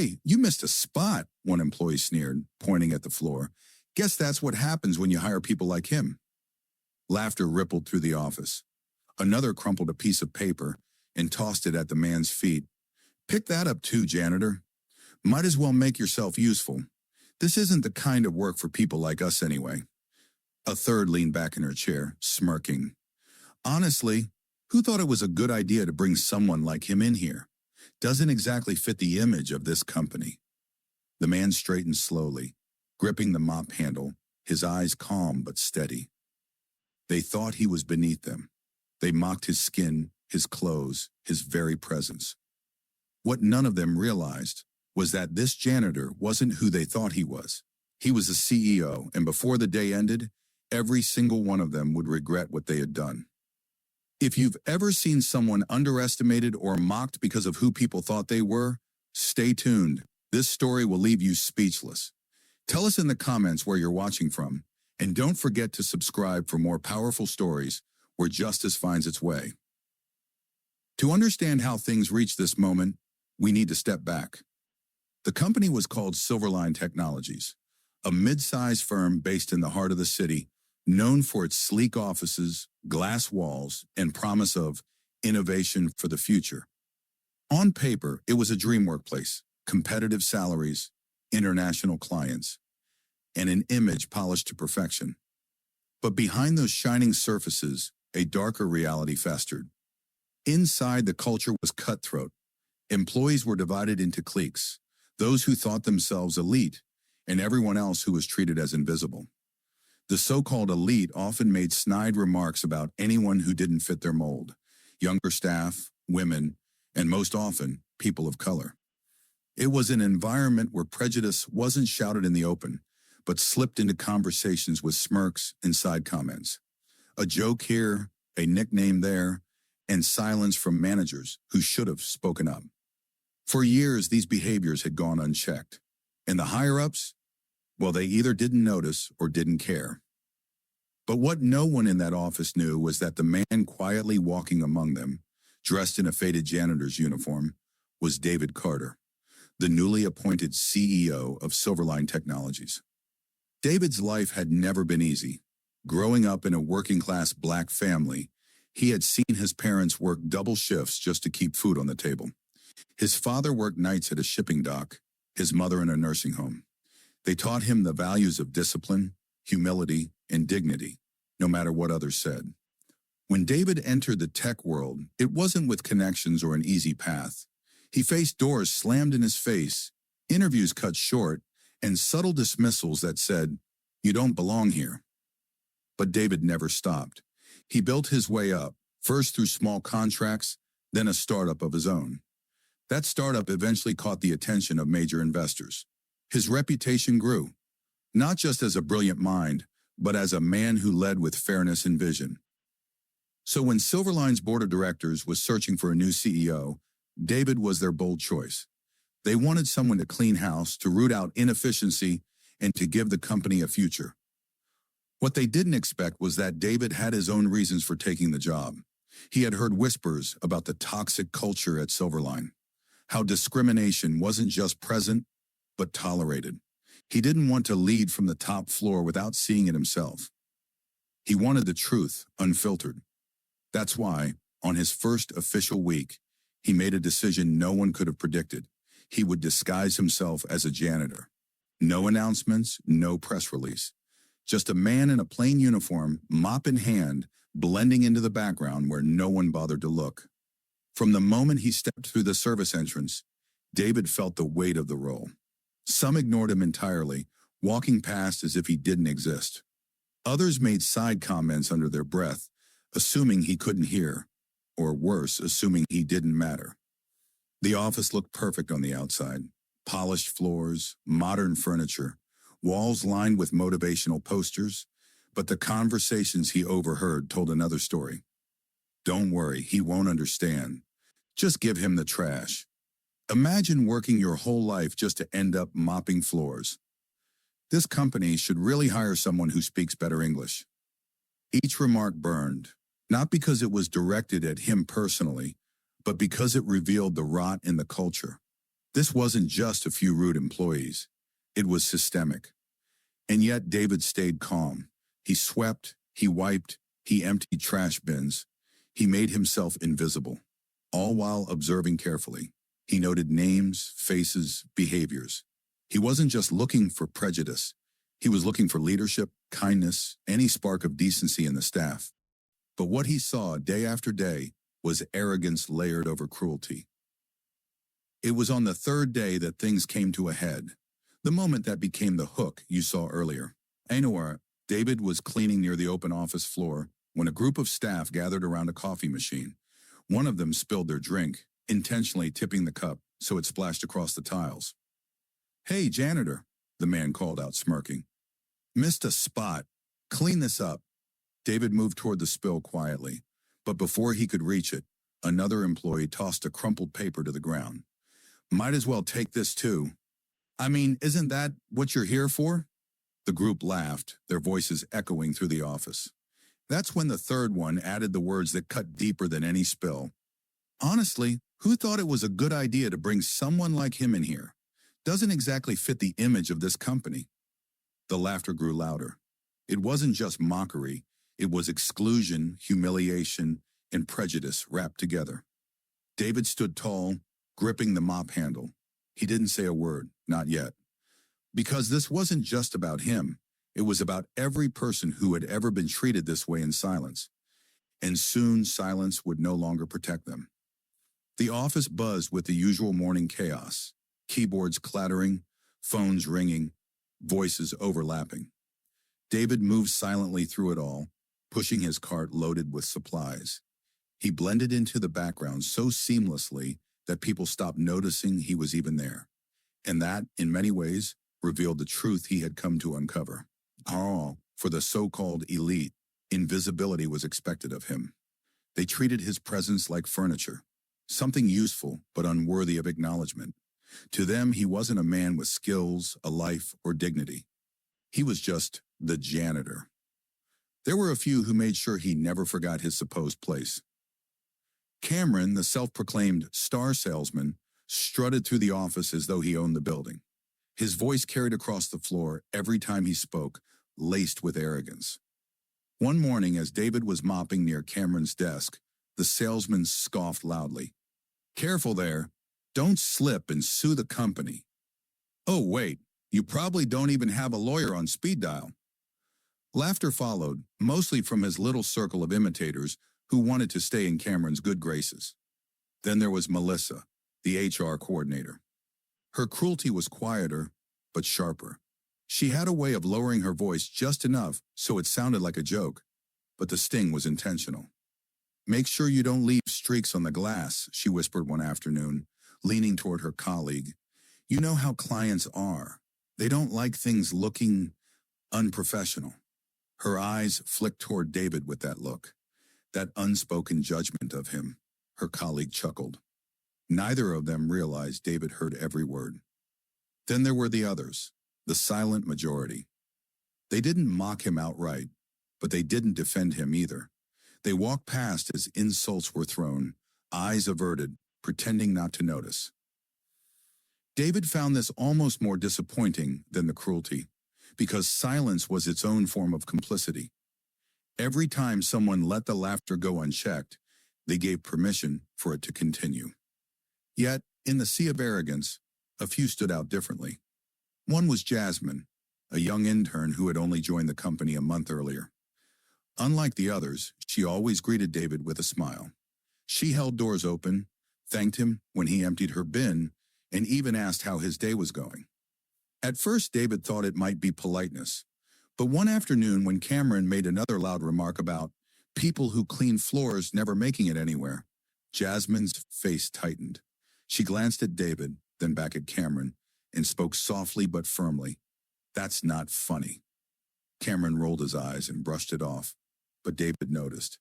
Hey, you missed a spot, one employee sneered, pointing at the floor. Guess that's what happens when you hire people like him. Laughter rippled through the office. Another crumpled a piece of paper and tossed it at the man's feet. Pick that up too, janitor. Might as well make yourself useful. This isn't the kind of work for people like us anyway. A third leaned back in her chair, smirking. Honestly, who thought it was a good idea to bring someone like him in here? Doesn't exactly fit the image of this company. The man straightened slowly, gripping the mop handle, his eyes calm but steady. They thought he was beneath them. They mocked his skin, his clothes, his very presence. What none of them realized was that this janitor wasn't who they thought he was. He was a CEO, and before the day ended, every single one of them would regret what they had done. If you've ever seen someone underestimated or mocked because of who people thought they were, stay tuned. This story will leave you speechless. Tell us in the comments where you're watching from, and don't forget to subscribe for more powerful stories where justice finds its way. To understand how things reached this moment, we need to step back. The company was called Silverline Technologies, a mid-sized firm based in the heart of the city, known for its sleek offices, glass walls, and promise of innovation for the future. On paper, it was a dream workplace, competitive salaries, international clients, and an image polished to perfection. But behind those shining surfaces, a darker reality festered. Inside, the culture was cutthroat. Employees were divided into cliques, those who thought themselves elite, and everyone else who was treated as invisible. The so-called elite often made snide remarks about anyone who didn't fit their mold, younger staff, women, and most often, people of color. It was an environment where prejudice wasn't shouted in the open, but slipped into conversations with smirks and side comments. A joke here, a nickname there, and silence from managers who should have spoken up. For years, these behaviors had gone unchecked, and the higher-ups, well, they either didn't notice or didn't care. But what no one in that office knew was that the man quietly walking among them, dressed in a faded janitor's uniform, was David Carter, the newly appointed CEO of Silverline Technologies. David's life had never been easy. Growing up in a working-class black family, he had seen his parents work double shifts just to keep food on the table. His father worked nights at a shipping dock, his mother in a nursing home. They taught him the values of discipline, humility, and dignity, no matter what others said. When David entered the tech world, it wasn't with connections or an easy path. He faced doors slammed in his face, interviews cut short, and subtle dismissals that said, "You don't belong here." But David never stopped. He built his way up, first through small contracts, then a startup of his own. That startup eventually caught the attention of major investors. His reputation grew, not just as a brilliant mind, but as a man who led with fairness and vision. So when Silverline's board of directors was searching for a new CEO, David was their bold choice. They wanted someone to clean house, to root out inefficiency, and to give the company a future. What they didn't expect was that David had his own reasons for taking the job. He had heard whispers about the toxic culture at Silverline, how discrimination wasn't just present, but tolerated. He didn't want to lead from the top floor without seeing it himself. He wanted the truth, unfiltered. That's why, on his first official week, he made a decision no one could have predicted. He would disguise himself as a janitor. No announcements, no press release. Just a man in a plain uniform, mop in hand, blending into the background where no one bothered to look. From the moment he stepped through the service entrance, David felt the weight of the role. Some ignored him entirely, walking past as if he didn't exist. Others made side comments under their breath, assuming he couldn't hear, or worse, assuming he didn't matter. The office looked perfect on the outside. Polished floors, modern furniture, walls lined with motivational posters, but the conversations he overheard told another story. Don't worry, he won't understand. Just give him the trash. Imagine working your whole life just to end up mopping floors. This company should really hire someone who speaks better English. Each remark burned, not because it was directed at him personally, but because it revealed the rot in the culture. This wasn't just a few rude employees. It was systemic. And yet David stayed calm. He swept, he wiped, he emptied trash bins. He made himself invisible, all while observing carefully. He noted names, faces, behaviors. He wasn't just looking for prejudice. He was looking for leadership, kindness, any spark of decency in the staff. But what he saw day after day was arrogance layered over cruelty. It was on the third day that things came to a head, the moment that became the hook you saw earlier. Anywhere, David was cleaning near the open office floor when a group of staff gathered around a coffee machine. One of them spilled their drink, intentionally tipping the cup so it splashed across the tiles. "Hey, janitor," the man called out, smirking. "Missed a spot. Clean this up." David moved toward the spill quietly, but before he could reach it, another employee tossed a crumpled paper to the ground. "Might as well take this too." "I mean, isn't that what you're here for?" The group laughed, their voices echoing through the office. That's when the third one added the words that cut deeper than any spill. "Honestly, who thought it was a good idea to bring someone like him in here? Doesn't exactly fit the image of this company." The laughter grew louder. It wasn't just mockery, it was exclusion, humiliation, and prejudice wrapped together. David stood tall, gripping the mop handle. He didn't say a word, not yet. Because this wasn't just about him, it was about every person who had ever been treated this way in silence. And soon silence would no longer protect them. The office buzzed with the usual morning chaos, keyboards clattering, phones ringing, voices overlapping. David moved silently through it all, pushing his cart loaded with supplies. He blended into the background so seamlessly that people stopped noticing he was even there. And that, in many ways, revealed the truth he had come to uncover. For the so-called elite, invisibility was expected of him. They treated his presence like furniture, something useful but unworthy of acknowledgement. To them, he wasn't a man with skills, a life, or dignity. He was just the janitor. There were a few who made sure he never forgot his supposed place. Cameron, the self-proclaimed star salesman, strutted through the office as though he owned the building. His voice carried across the floor every time he spoke, laced with arrogance. One morning, as David was mopping near Cameron's desk, the salesman scoffed loudly. "Careful there. Don't slip and sue the company." "Oh, wait, you probably don't even have a lawyer on speed dial." Laughter followed, mostly from his little circle of imitators who wanted to stay in Cameron's good graces. Then there was Melissa, the HR coordinator. Her cruelty was quieter, but sharper. She had a way of lowering her voice just enough so it sounded like a joke, but the sting was intentional. "Make sure you don't leave streaks on the glass," she whispered one afternoon, leaning toward her colleague. "You know how clients are. They don't like things looking unprofessional." Her eyes flicked toward David with that look, that unspoken judgment of him. Her colleague chuckled. Neither of them realized David heard every word. Then there were the others, the silent majority. They didn't mock him outright, but they didn't defend him either. They walked past as insults were thrown, eyes averted, pretending not to notice. David found this almost more disappointing than the cruelty, because silence was its own form of complicity. Every time someone let the laughter go unchecked, they gave permission for it to continue. Yet, in the sea of arrogance, a few stood out differently. One was Jasmine, a young intern who had only joined the company a month earlier. Unlike the others, she always greeted David with a smile. She held doors open, thanked him when he emptied her bin, and even asked how his day was going. At first, David thought it might be politeness, but one afternoon when Cameron made another loud remark about people who clean floors never making it anywhere, Jasmine's face tightened. She glanced at David, then back at Cameron, and spoke softly but firmly. "That's not funny." Cameron rolled his eyes and brushed it off, but David noticed.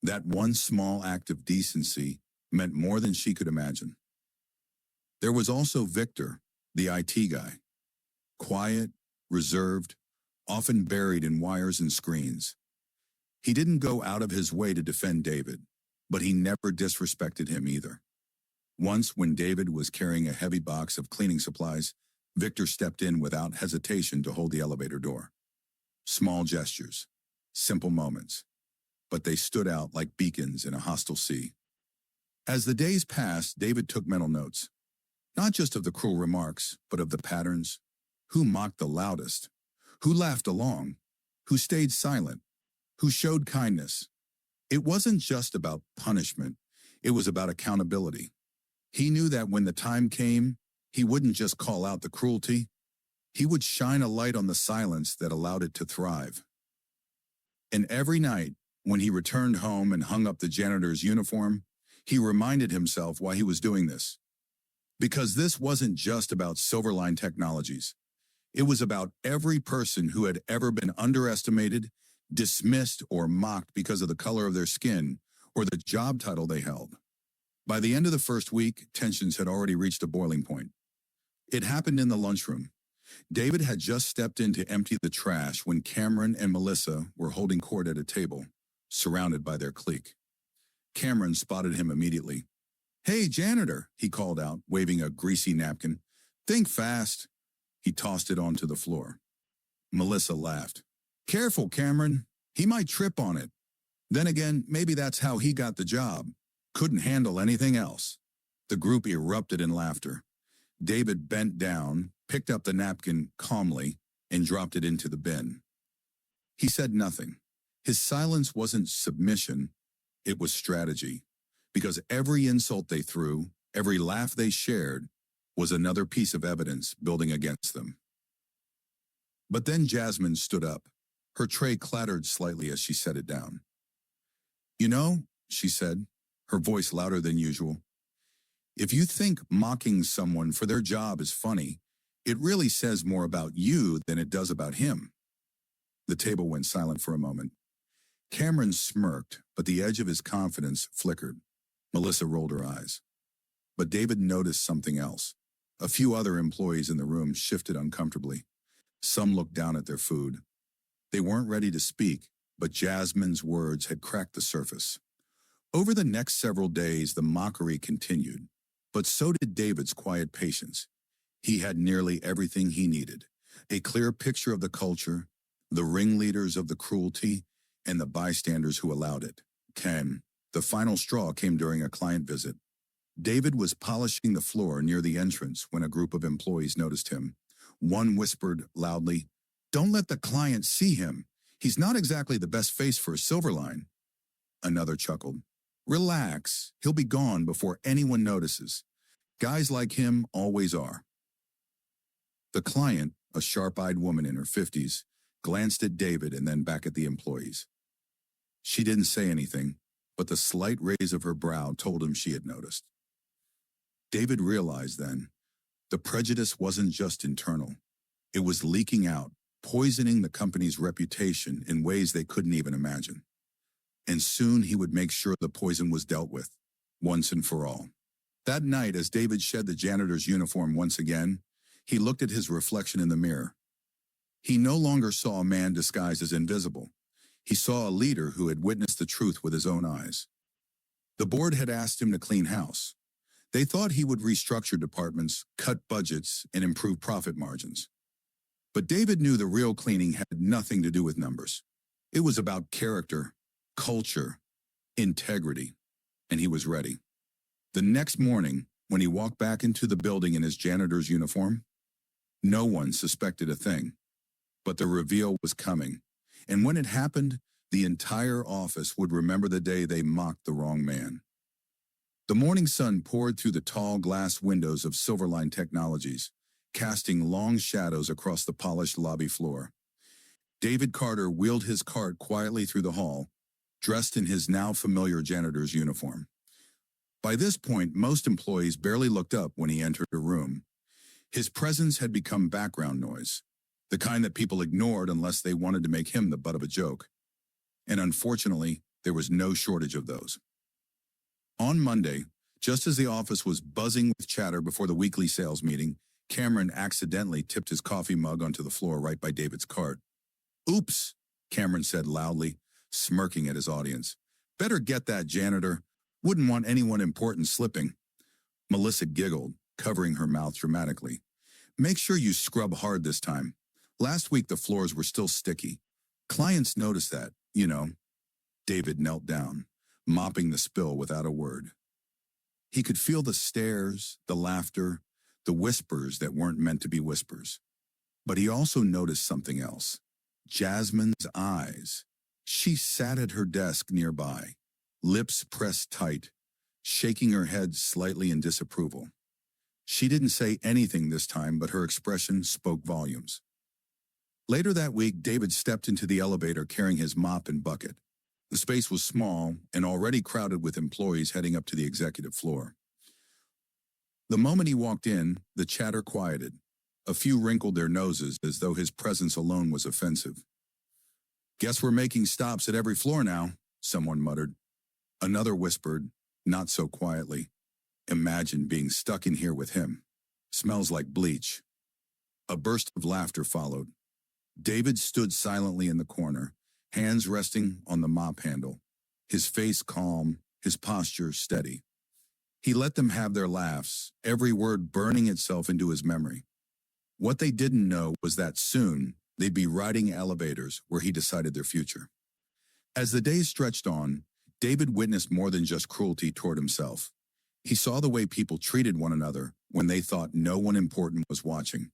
That one small act of decency meant more than she could imagine. There was also Victor, the IT guy. Quiet, reserved, often buried in wires and screens. He didn't go out of his way to defend David, but he never disrespected him either. Once, when David was carrying a heavy box of cleaning supplies, Victor stepped in without hesitation to hold the elevator door. Small gestures, simple moments, but they stood out like beacons in a hostile sea. As the days passed, David took mental notes, not just of the cruel remarks, but of the patterns. Who mocked the loudest? Who laughed along? Who stayed silent? Who showed kindness? It wasn't just about punishment, it was about accountability. He knew that when the time came, he wouldn't just call out the cruelty, he would shine a light on the silence that allowed it to thrive. And every night, when he returned home and hung up the janitor's uniform, he reminded himself why he was doing this. Because this wasn't just about Silverline Technologies. It was about every person who had ever been underestimated, dismissed, or mocked because of the color of their skin or the job title they held. By the end of the first week, tensions had already reached a boiling point. It happened in the lunchroom. David had just stepped in to empty the trash when Cameron and Melissa were holding court at a table, surrounded by their clique. Cameron spotted him immediately. "Hey, janitor," he called out, waving a greasy napkin. "Think fast." He tossed it onto the floor. Melissa laughed. "Careful, Cameron. He might trip on it. Then again, maybe that's how he got the job. Couldn't handle anything else." The group erupted in laughter. David bent down, picked up the napkin calmly, and dropped it into the bin. He said nothing. His silence wasn't submission, it was strategy. Because every insult they threw, every laugh they shared, was another piece of evidence building against them. But then Jasmine stood up. Her tray clattered slightly as she set it down. "You know," she said, her voice louder than usual, "if you think mocking someone for their job is funny, it really says more about you than it does about him." The table went silent for a moment. Cameron smirked, but the edge of his confidence flickered. Melissa rolled her eyes. But David noticed something else. A few other employees in the room shifted uncomfortably. Some looked down at their food. They weren't ready to speak, but Jasmine's words had cracked the surface. Over the next several days, the mockery continued, but so did David's quiet patience. He had nearly everything he needed: a clear picture of the culture, the ringleaders of the cruelty, and the bystanders who allowed it. The final straw came during a client visit. David was polishing the floor near the entrance when a group of employees noticed him. One whispered loudly, "Don't let the client see him. He's not exactly the best face for a Silverline." Another chuckled, "Relax, he'll be gone before anyone notices. Guys like him always are." The client, a sharp-eyed woman in her 50s, glanced at David and then back at the employees. She didn't say anything, but the slight raise of her brow told him she had noticed. David realized then, the prejudice wasn't just internal. It was leaking out, poisoning the company's reputation in ways they couldn't even imagine. And soon he would make sure the poison was dealt with, once and for all. That night, as David shed the janitor's uniform once again, he looked at his reflection in the mirror. He no longer saw a man disguised as invisible. He saw a leader who had witnessed the truth with his own eyes. The board had asked him to clean house. They thought he would restructure departments, cut budgets, and improve profit margins. But David knew the real cleaning had nothing to do with numbers. It was about character, culture, integrity, and he was ready. The next morning, when he walked back into the building in his janitor's uniform, no one suspected a thing. But the reveal was coming, and when it happened, the entire office would remember the day they mocked the wrong man. The morning sun poured through the tall glass windows of Silverline Technologies, casting long shadows across the polished lobby floor. David Carter wheeled his cart quietly through the hall, dressed in his now familiar janitor's uniform. By this point, most employees barely looked up when he entered a room. His presence had become background noise, the kind that people ignored unless they wanted to make him the butt of a joke. And unfortunately, there was no shortage of those. On Monday, just as the office was buzzing with chatter before the weekly sales meeting, Cameron accidentally tipped his coffee mug onto the floor right by David's cart. "Oops," Cameron said loudly, smirking at his audience. "Better get that, janitor. Wouldn't want anyone important slipping." Melissa giggled, covering her mouth dramatically. Make sure you scrub hard this time. Last week the floors were still sticky. Clients noticed that, you know. David knelt down, mopping the spill without a word. He could feel the stares, the laughter, the whispers that weren't meant to be whispers. But he also noticed something else. Jasmine's eyes. She sat at her desk nearby, lips pressed tight, shaking her head slightly in disapproval. She didn't say anything this time, but her expression spoke volumes. Later that week, David stepped into the elevator carrying his mop and bucket. The space was small and already crowded with employees heading up to the executive floor. The moment he walked in, the chatter quieted. A few wrinkled their noses as though his presence alone was offensive. Guess we're making stops at every floor now, someone muttered. Another whispered, not so quietly. Imagine being stuck in here with him. Smells like bleach. A burst of laughter followed. David stood silently in the corner, hands resting on the mop handle, his face calm, his posture steady. He let them have their laughs, every word burning itself into his memory. What they didn't know was that soon they'd be riding elevators where he decided their future. As the days stretched on, David witnessed more than just cruelty toward himself. He saw the way people treated one another when they thought no one important was watching.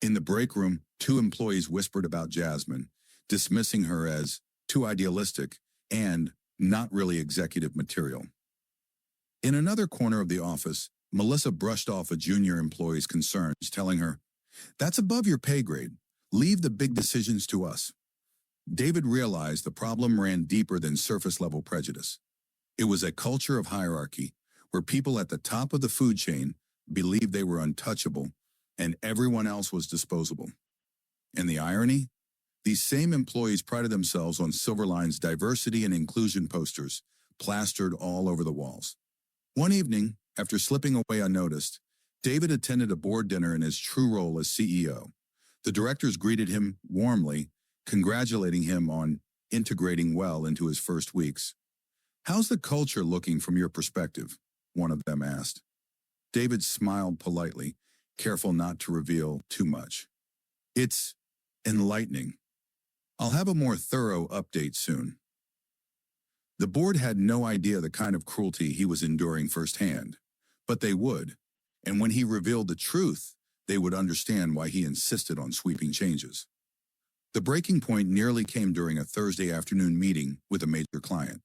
In the break room, two employees whispered about Jasmine, dismissing her as too idealistic and not really executive material. In another corner of the office, Melissa brushed off a junior employee's concerns, telling her, "That's above your pay grade. Leave the big decisions to us." David realized the problem ran deeper than surface-level prejudice. It was a culture of hierarchy, where people at the top of the food chain believed they were untouchable and everyone else was disposable. And the irony? These same employees prided themselves on Silverline's diversity and inclusion posters, plastered all over the walls. One evening, after slipping away unnoticed, David attended a board dinner in his true role as CEO. The directors greeted him warmly, congratulating him on integrating well into his first weeks. "How's the culture looking from your perspective?" one of them asked. David smiled politely, careful not to reveal too much. "It's enlightening. I'll have a more thorough update soon." The board had no idea the kind of cruelty he was enduring firsthand, but they would, and when he revealed the truth, they would understand why he insisted on sweeping changes. The breaking point nearly came during a Thursday afternoon meeting with a major client.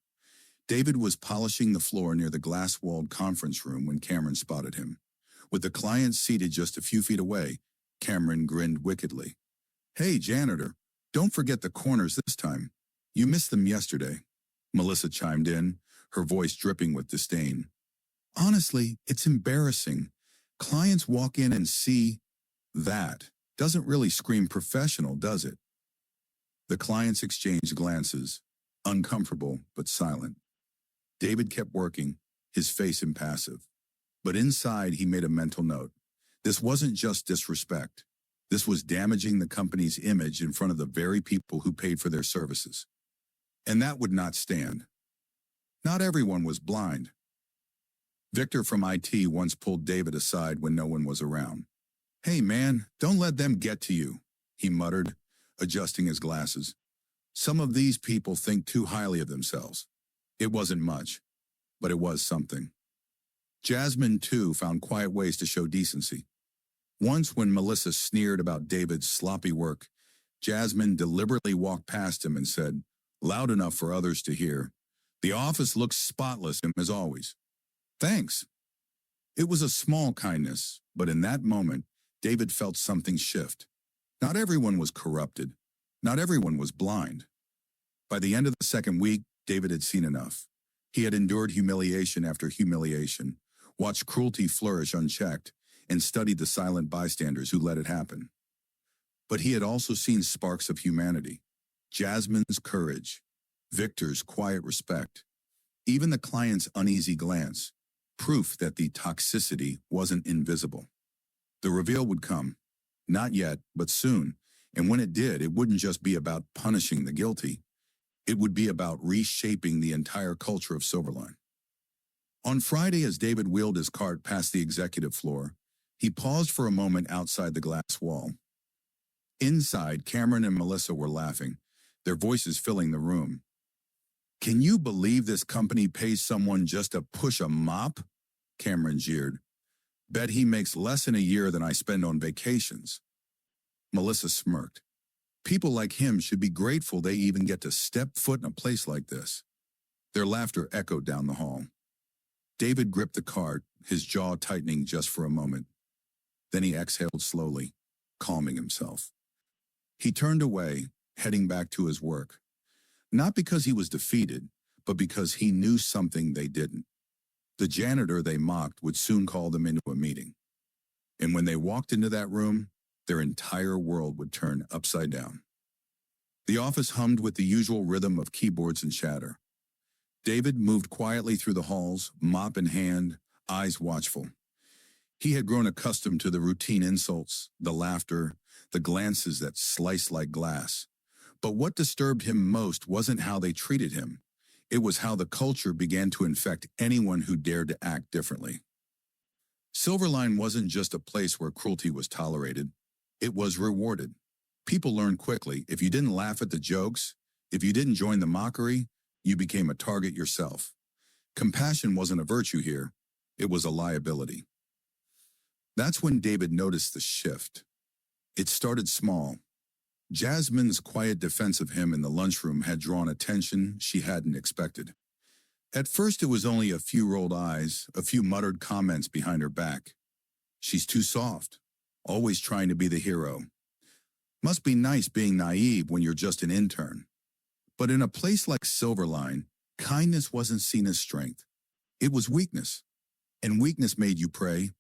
David was polishing the floor near the glass-walled conference room when Cameron spotted him. With the client seated just a few feet away, Cameron grinned wickedly. "Hey, janitor, don't forget the corners this time. You missed them yesterday." Melissa chimed in, her voice dripping with disdain. "Honestly, it's embarrassing. Clients walk in and see that. Doesn't really scream professional, does it?" The clients exchanged glances, uncomfortable but silent. David kept working, his face impassive. But inside, he made a mental note. This wasn't just disrespect. This was damaging the company's image in front of the very people who paid for their services. And that would not stand. Not everyone was blind. Victor from IT once pulled David aside when no one was around. "Hey man, don't let them get to you," he muttered, adjusting his glasses. "Some of these people think too highly of themselves." It wasn't much, but it was something. Jasmine, too, found quiet ways to show decency. Once when Melissa sneered about David's sloppy work, Jasmine deliberately walked past him and said, loud enough for others to hear, "The office looks spotless as always." "Thanks." It was a small kindness, but in that moment, David felt something shift. Not everyone was corrupted. Not everyone was blind. By the end of the second week, David had seen enough. He had endured humiliation after humiliation, watched cruelty flourish unchecked, and studied the silent bystanders who let it happen. But he had also seen sparks of humanity. Jasmine's courage, Victor's quiet respect, even the client's uneasy glance, proof that the toxicity wasn't invisible. The reveal would come. Not yet, but soon, and when it did, it wouldn't just be about punishing the guilty. It would be about reshaping the entire culture of Silverline. On Friday, as David wheeled his cart past the executive floor, he paused for a moment outside the glass wall. Inside, Cameron and Melissa were laughing, their voices filling the room. "Can you believe this company pays someone just to push a mop?" Cameron jeered. "Bet he makes less in a year than I spend on vacations." Melissa smirked. "People like him should be grateful they even get to step foot in a place like this." Their laughter echoed down the hall. David gripped the cart, his jaw tightening just for a moment. Then he exhaled slowly, calming himself. He turned away, heading back to his work. Not because he was defeated, but because he knew something they didn't. The janitor they mocked would soon call them into a meeting. And when they walked into that room, their entire world would turn upside down. The office hummed with the usual rhythm of keyboards and chatter. David moved quietly through the halls, mop in hand, eyes watchful. He had grown accustomed to the routine insults, the laughter, the glances that sliced like glass. But what disturbed him most wasn't how they treated him. It was how the culture began to infect anyone who dared to act differently. Silverline wasn't just a place where cruelty was tolerated. It was rewarded. People learned quickly, if you didn't laugh at the jokes, if you didn't join the mockery, you became a target yourself. Compassion wasn't a virtue here, it was a liability. That's when David noticed the shift. It started small. Jasmine's quiet defense of him in the lunchroom had drawn attention she hadn't expected. At first it was only a few rolled eyes, a few muttered comments behind her back. "She's too soft, always trying to be the hero. Must be nice being naive when you're just an intern." But in a place like Silverline, kindness wasn't seen as strength. It was weakness. And weakness made you pray.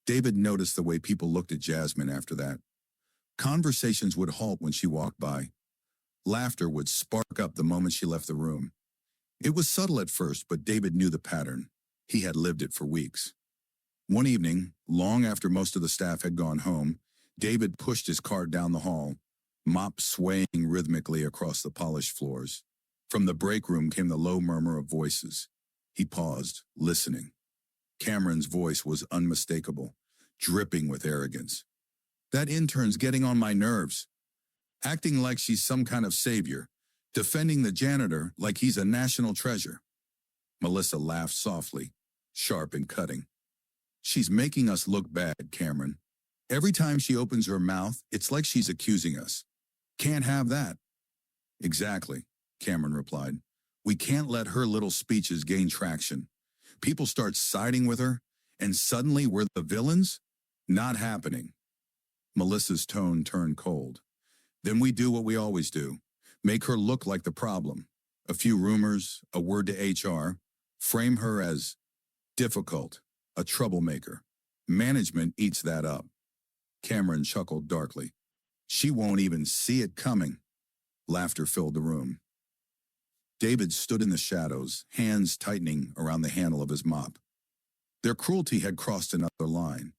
David noticed the way people looked at Jasmine after that. Conversations would halt when she walked by. Laughter would spark up the moment she left the room. It was subtle at first, but David knew the pattern. He had lived it for weeks. One evening, long after most of the staff had gone home, David pushed his cart down the hall, mop swaying rhythmically across the polished floors. From the break room came the low murmur of voices. He paused, listening. Cameron's voice was unmistakable, dripping with arrogance. "That intern's getting on my nerves. Acting like she's some kind of savior, defending the janitor like he's a national treasure." Melissa laughed softly, sharp and cutting. "She's making us look bad, Cameron. Every time she opens her mouth, it's like she's accusing us. Can't have that." "Exactly," Cameron replied. "We can't let her little speeches gain traction. People start siding with her, and suddenly we're the villains? Not happening." Melissa's tone turned cold. "Then we do what we always do. Make her look like the problem. A few rumors, a word to HR, frame her as difficult, a troublemaker. Management eats that up." Cameron chuckled darkly. "She won't even see it coming." Laughter filled the room. David stood in the shadows, hands tightening around the handle of his mop. Their cruelty had crossed another line.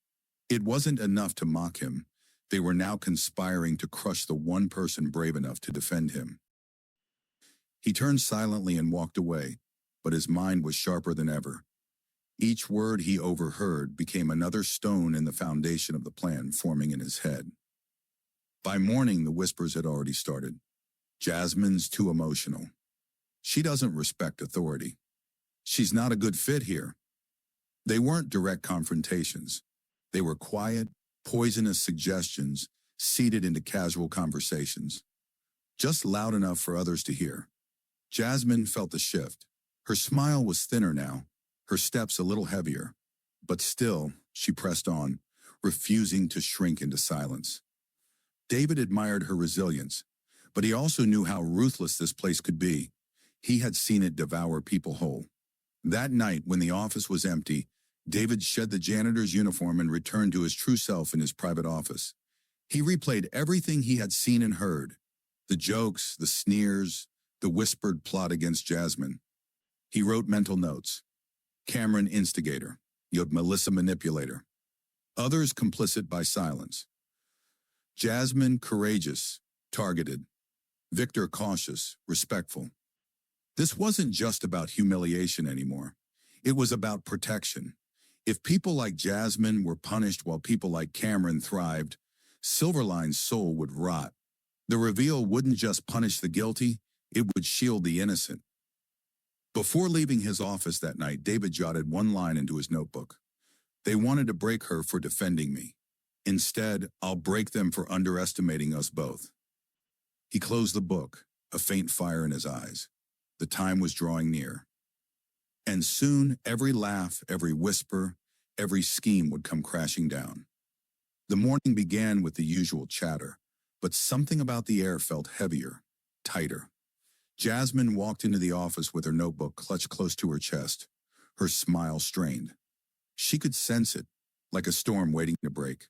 It wasn't enough to mock him. They were now conspiring to crush the one person brave enough to defend him. He turned silently and walked away, but his mind was sharper than ever. Each word he overheard became another stone in the foundation of the plan forming in his head. By morning, the whispers had already started. "Jasmine's too emotional. She doesn't respect authority. She's not a good fit here." They weren't direct confrontations. They were quiet, poisonous suggestions seeded into casual conversations, just loud enough for others to hear. Jasmine felt the shift. Her smile was thinner now, her steps a little heavier. But still, she pressed on, refusing to shrink into silence. David admired her resilience, but he also knew how ruthless this place could be. He had seen it devour people whole. That night, when the office was empty, David shed the janitor's uniform and returned to his true self in his private office. He replayed everything he had seen and heard, the jokes, the sneers, the whispered plot against Jasmine. He wrote mental notes. Cameron instigator, Melissa manipulator. Others complicit by silence. Jasmine courageous, targeted. Victor cautious, respectful. This wasn't just about humiliation anymore. It was about protection. If people like Jasmine were punished while people like Cameron thrived, Silverline's soul would rot. The reveal wouldn't just punish the guilty, it would shield the innocent. Before leaving his office that night, David jotted one line into his notebook. They wanted to break her for defending me. Instead, I'll break them for underestimating us both. He closed the book, a faint fire in his eyes. The time was drawing near. And soon, every laugh, every whisper, every scheme would come crashing down. The morning began with the usual chatter, but something about the air felt heavier, tighter. Jasmine walked into the office with her notebook clutched close to her chest, her smile strained. She could sense it, like a storm waiting to break.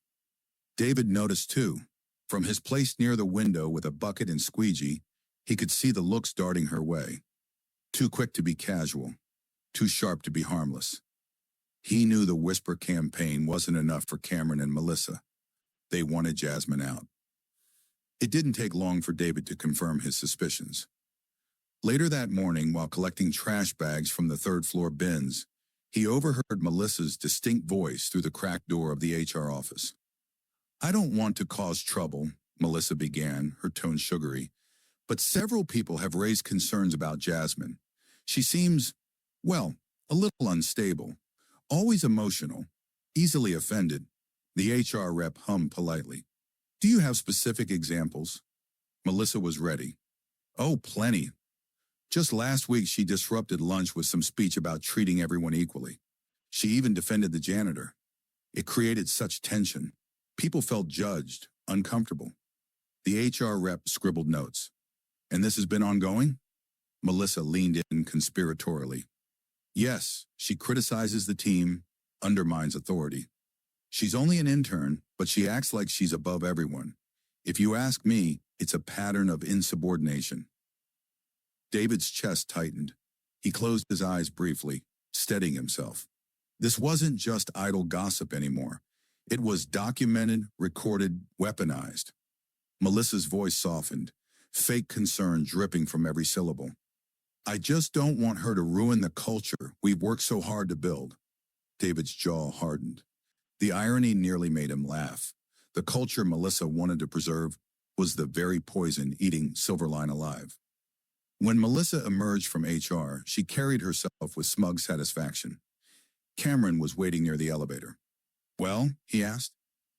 David noticed too. From his place near the window with a bucket and squeegee, he could see the looks darting her way. Too quick to be casual, too sharp to be harmless. He knew the whisper campaign wasn't enough for Cameron and Melissa. They wanted Jasmine out. It didn't take long for David to confirm his suspicions. Later that morning, while collecting trash bags from the third-floor bins, he overheard Melissa's distinct voice through the cracked door of the HR office. "I don't want to cause trouble," Melissa began, her tone sugary, "but several people have raised concerns about Jasmine. She seems, well, a little unstable, always emotional, easily offended." The HR rep hummed politely. "Do you have specific examples?" Melissa was ready. "Oh, plenty. Just last week she disrupted lunch with some speech about treating everyone equally. She even defended the janitor. It created such tension. People felt judged, uncomfortable." The HR rep scribbled notes. "And this has been ongoing?" Melissa leaned in conspiratorially. "Yes, she criticizes the team, undermines authority. She's only an intern, but she acts like she's above everyone. If you ask me, it's a pattern of insubordination." David's chest tightened. He closed his eyes briefly, steadying himself. This wasn't just idle gossip anymore. It was documented, recorded, weaponized. Melissa's voice softened, fake concern dripping from every syllable. "I just don't want her to ruin the culture we've worked so hard to build." David's jaw hardened. The irony nearly made him laugh. The culture Melissa wanted to preserve was the very poison eating Silverline alive. When Melissa emerged from HR, she carried herself with smug satisfaction. Cameron was waiting near the elevator. "Well?" he asked.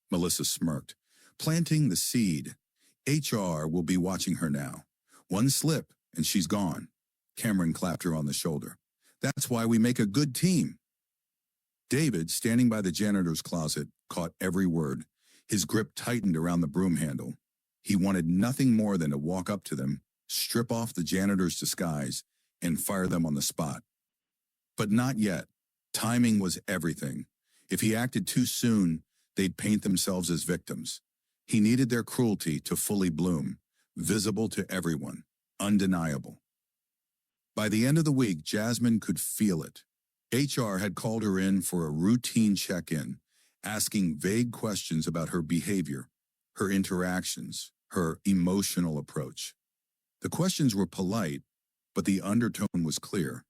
Melissa smirked. "Planting the seed. HR will be watching her now. One slip, and she's gone." Cameron clapped her on the shoulder. "That's why we make a good team." David, standing by the janitor's closet, caught every word. His grip tightened around the broom handle. He wanted nothing more than to walk up to them, strip off the janitor's disguise, and fire them on the spot. But not yet. Timing was everything. If he acted too soon, they'd paint themselves as victims. He needed their cruelty to fully bloom, visible to everyone, undeniable. By the end of the week, Jasmine could feel it. HR had called her in for a routine check-in, asking vague questions about her behavior, her interactions, her emotional approach. The questions were polite, but the undertone was clear.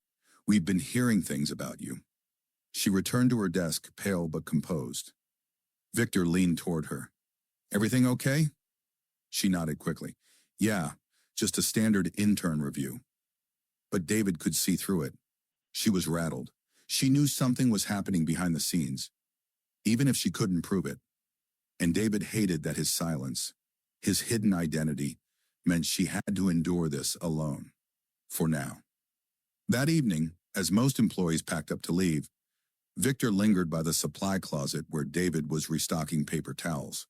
"We've been hearing things about you." She returned to her desk, pale but composed. Victor leaned toward her. "Everything okay?" She nodded quickly. "Yeah, just a standard intern review." But David could see through it. She was rattled. She knew something was happening behind the scenes, even if she couldn't prove it. And David hated that his silence, his hidden identity, meant she had to endure this alone. For now. That evening, as most employees packed up to leave, Victor lingered by the supply closet where David was restocking paper towels.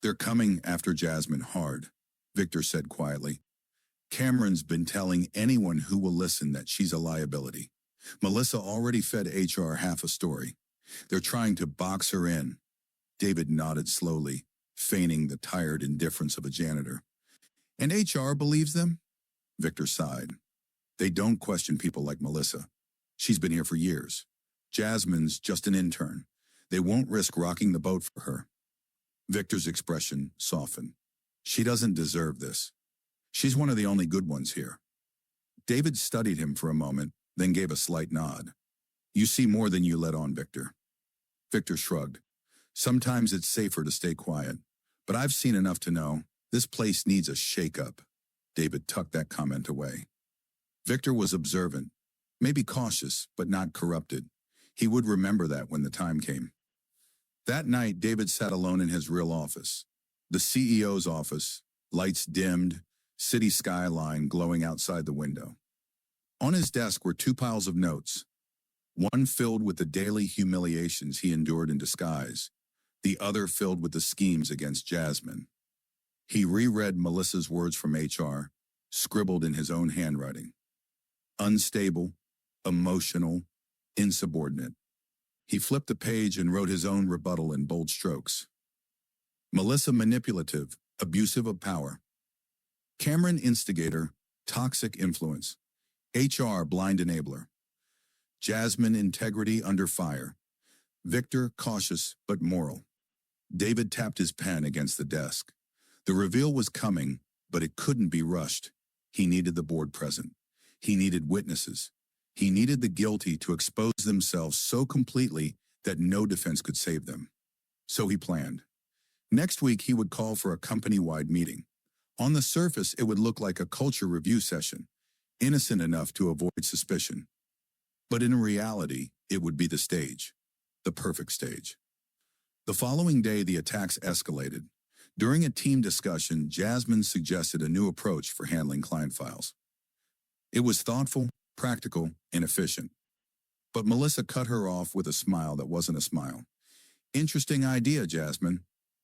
"They're coming after Jasmine hard," Victor said quietly. "Cameron's been telling anyone who will listen that she's a liability. Melissa already fed HR half a story. They're trying to box her in." David nodded slowly, feigning the tired indifference of a janitor. "And HR believes them?" Victor sighed. "They don't question people like Melissa. She's been here for years. Jasmine's just an intern. They won't risk rocking the boat for her." Victor's expression softened. "She doesn't deserve this. She's one of the only good ones here." David studied him for a moment, then gave a slight nod. You see more than you let on, Victor. Victor shrugged. Sometimes it's safer to stay quiet, but I've seen enough to know this place needs a shake-up. David tucked that comment away. Victor was observant, maybe cautious, but not corrupted. He would remember that when the time came. That night, David sat alone in his real office. The CEO's office, lights dimmed, city skyline glowing outside the window. On his desk were two piles of notes, one filled with the daily humiliations he endured in disguise, the other filled with the schemes against Jasmine. He reread Melissa's words from HR, scribbled in his own handwriting. Unstable, emotional, insubordinate. He flipped the page and wrote his own rebuttal in bold strokes. Melissa manipulative, abusive of power. Cameron instigator, toxic influence. HR blind enabler. Jasmine integrity under fire. Victor cautious but moral. David tapped his pen against the desk. The reveal was coming, but it couldn't be rushed. He needed the board present. He needed witnesses. He needed the guilty to expose themselves so completely that no defense could save them. So he planned. Next week, he would call for a company-wide meeting. On the surface, it would look like a culture review session, innocent enough to avoid suspicion. But in reality, it would be the stage, the perfect stage. The following day, the attacks escalated. During a team discussion, Jasmine suggested a new approach for handling client files. It was thoughtful, practical, and efficient. But Melissa cut her off with a smile that wasn't a smile. Interesting idea, Jasmine,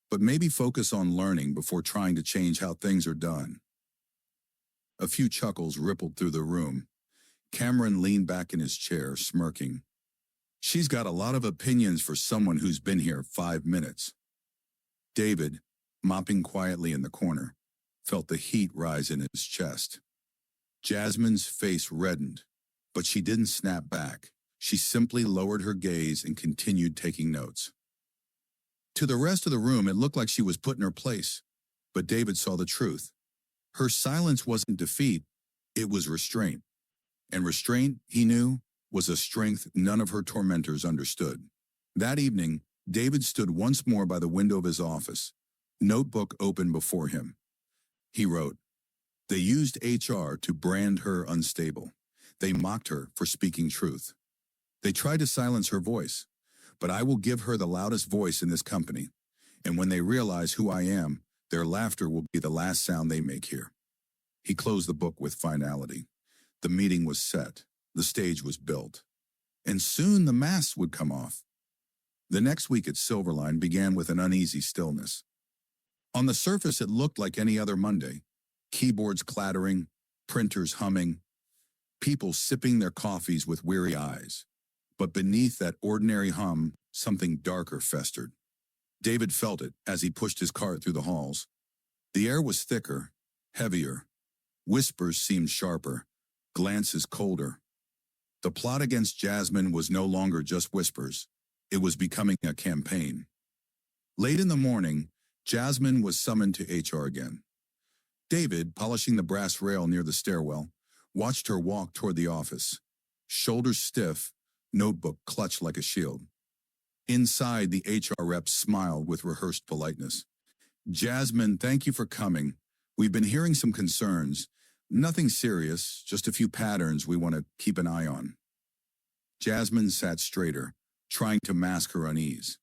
but maybe focus on learning before trying to change how things are done. A few chuckles rippled through the room. Cameron leaned back in his chair, smirking. She's got a lot of opinions for someone who's been here 5 minutes. David, mopping quietly in the corner, felt the heat rise in his chest. Jasmine's face reddened, but she didn't snap back. She simply lowered her gaze and continued taking notes. To the rest of the room, it looked like she was put in her place, but David saw the truth. Her silence wasn't defeat, it was restraint. And restraint, he knew, was a strength none of her tormentors understood. That evening, David stood once more by the window of his office, notebook open before him. He wrote, "They used HR to brand her unstable. They mocked her for speaking truth. They tried to silence her voice, but I will give her the loudest voice in this company. And when they realize who I am, their laughter will be the last sound they make here." He closed the book with finality. The meeting was set. The stage was built. And soon the masks would come off. The next week at Silverline began with an uneasy stillness. On the surface, it looked like any other Monday. Keyboards clattering, printers humming, people sipping their coffees with weary eyes. But beneath that ordinary hum, something darker festered. David felt it as he pushed his cart through the halls. The air was thicker, heavier. Whispers seemed sharper, glances colder. The plot against Jasmine was no longer just whispers. It was becoming a campaign. Late in the morning, Jasmine was summoned to HR again. David, polishing the brass rail near the stairwell, watched her walk toward the office. Shoulders stiff, notebook clutched like a shield. Inside, the HR rep smiled with rehearsed politeness. "Jasmine, thank you for coming. We've been hearing some concerns. Nothing serious, just a few patterns we want to keep an eye on." Jasmine sat straighter, trying to mask her unease.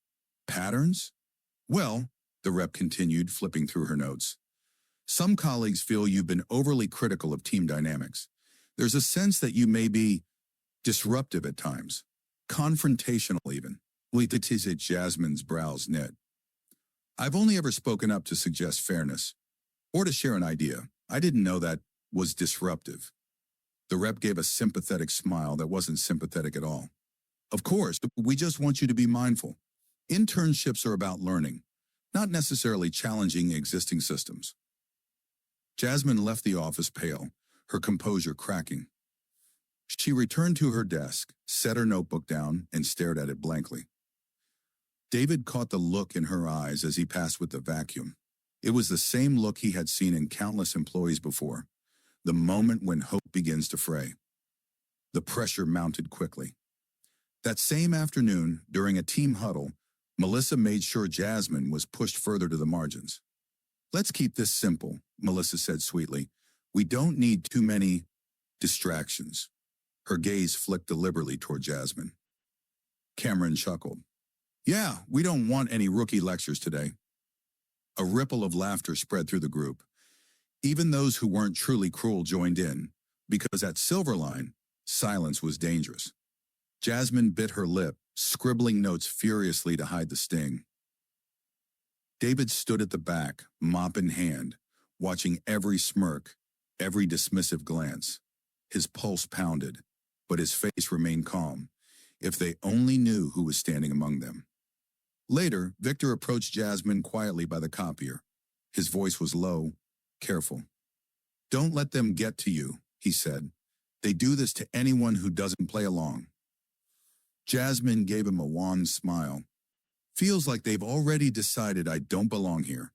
"Patterns?" "Well," the rep continued, flipping through her notes, "some colleagues feel you've been overly critical of team dynamics. There's a sense that you may be disruptive at times, confrontational even." Jasmine's brows knit. "I've only ever spoken up to suggest fairness, or to share an idea. I didn't know that was disruptive." The rep gave a sympathetic smile that wasn't sympathetic at all. "Of course, we just want you to be mindful. Internships are about learning, not necessarily challenging existing systems." Jasmine left the office pale, her composure cracking. She returned to her desk, set her notebook down, and stared at it blankly. David caught the look in her eyes as he passed with the vacuum. It was the same look he had seen in countless employees before, the moment when hope begins to fray. The pressure mounted quickly. That same afternoon, during a team huddle, Melissa made sure Jasmine was pushed further to the margins. "Let's keep this simple," Melissa said sweetly. "We don't need too many distractions." Her gaze flicked deliberately toward Jasmine. Cameron chuckled. "Yeah, we don't want any rookie lectures today." A ripple of laughter spread through the group. Even those who weren't truly cruel joined in, because at Silverline, silence was dangerous. Jasmine bit her lip, scribbling notes furiously to hide the sting. David stood at the back, mop in hand, watching every smirk, every dismissive glance. His pulse pounded, but his face remained calm. If they only knew who was standing among them. Later, Victor approached Jasmine quietly by the copier. His voice was low, careful. "Don't let them get to you," he said. "They do this to anyone who doesn't play along." Jasmine gave him a wan smile. "Feels like they've already decided I don't belong here."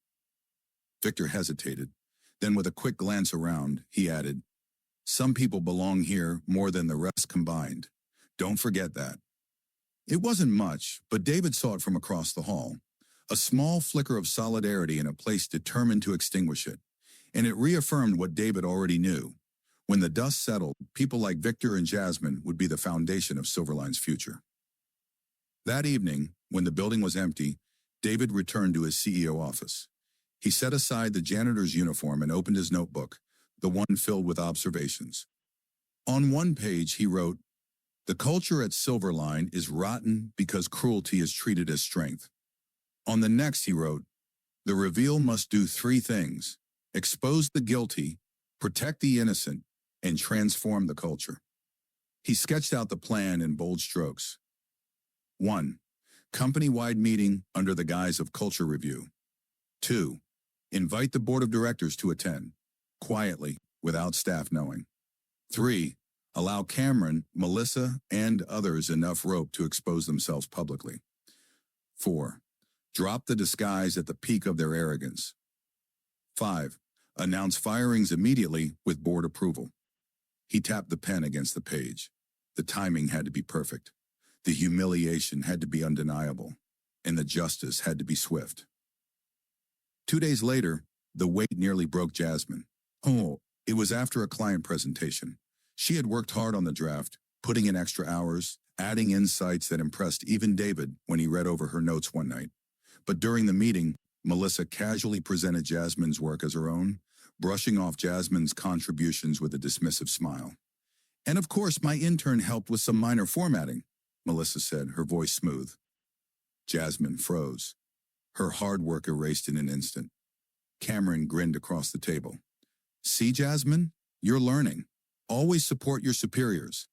Victor hesitated. Then with a quick glance around, he added, "Some people belong here more than the rest combined. Don't forget that." It wasn't much, but David saw it from across the hall. A small flicker of solidarity in a place determined to extinguish it. And it reaffirmed what David already knew. When the dust settled, people like Victor and Jasmine would be the foundation of Silverline's future. That evening, when the building was empty, David returned to his CEO office. He set aside the janitor's uniform and opened his notebook, the one filled with observations. On one page, he wrote, "The culture at Silverline is rotten because cruelty is treated as strength." On the next, he wrote, "The reveal must do three things: expose the guilty, protect the innocent, and transform the culture." He sketched out the plan in bold strokes. 1. Company-wide meeting under the guise of culture review. 2. Invite the board of directors to attend, quietly, without staff knowing. 3. Allow Cameron, Melissa, and others enough rope to expose themselves publicly. 4. Drop the disguise at the peak of their arrogance. 5. Announce firings immediately with board approval. He tapped the pen against the page. The timing had to be perfect. The humiliation had to be undeniable. And the justice had to be swift. 2 days later, the weight nearly broke Jasmine. It was after a client presentation. She had worked hard on the draft, putting in extra hours, adding insights that impressed even David when he read over her notes one night. But during the meeting, Melissa casually presented Jasmine's work as her own, brushing off Jasmine's contributions with a dismissive smile. "And of course, my intern helped with some minor formatting," Melissa said, her voice smooth. Jasmine froze. Her hard work erased in an instant. Cameron grinned across the table. "See, Jasmine? You're learning. Always support your superiors."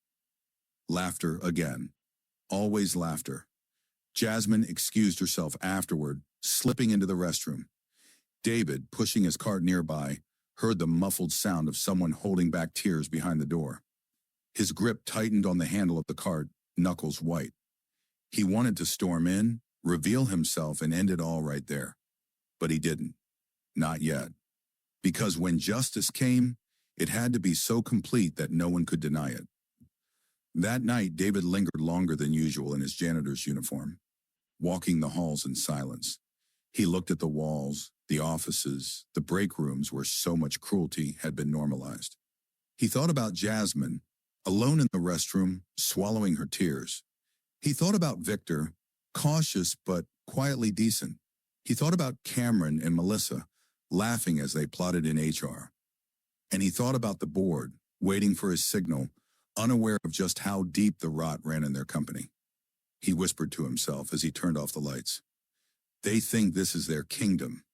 Laughter again. Always laughter. Jasmine excused herself afterward, slipping into the restroom. David, pushing his cart nearby, heard the muffled sound of someone holding back tears behind the door. His grip tightened on the handle of the cart, knuckles white. He wanted to storm in, reveal himself, and end it all right there. But he didn't. Not yet. Because when justice came, it had to be so complete that no one could deny it. That night, David lingered longer than usual in his janitor's uniform, walking the halls in silence. He looked at the walls, the offices, the break rooms where so much cruelty had been normalized. He thought about Jasmine, alone in the restroom, swallowing her tears. He thought about Victor, cautious but quietly decent. He thought about Cameron and Melissa, laughing as they plotted in HR. And he thought about the board, waiting for his signal, unaware of just how deep the rot ran in their company. He whispered to himself as he turned off the lights. They think this is their kingdom.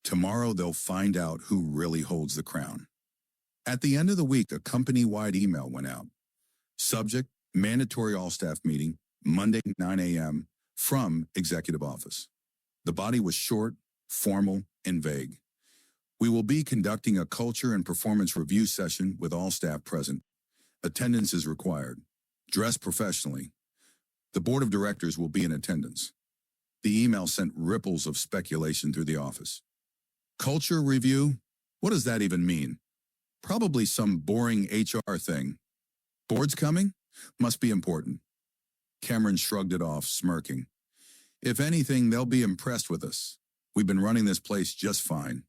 Tomorrow they'll find out who really holds the crown. At the end of the week, a company-wide email went out. Subject, mandatory all-staff meeting, Monday, 9 a.m., from executive office. The body was short, formal, and vague. We will be conducting a culture and performance review session with all staff present. Attendance is required. Dress professionally. The board of directors will be in attendance. The email sent ripples of speculation through the office. Culture review? What does that even mean? Probably some boring HR thing. Board's coming? Must be important. Cameron shrugged it off, smirking. If anything, they'll be impressed with us. We've been running this place just fine.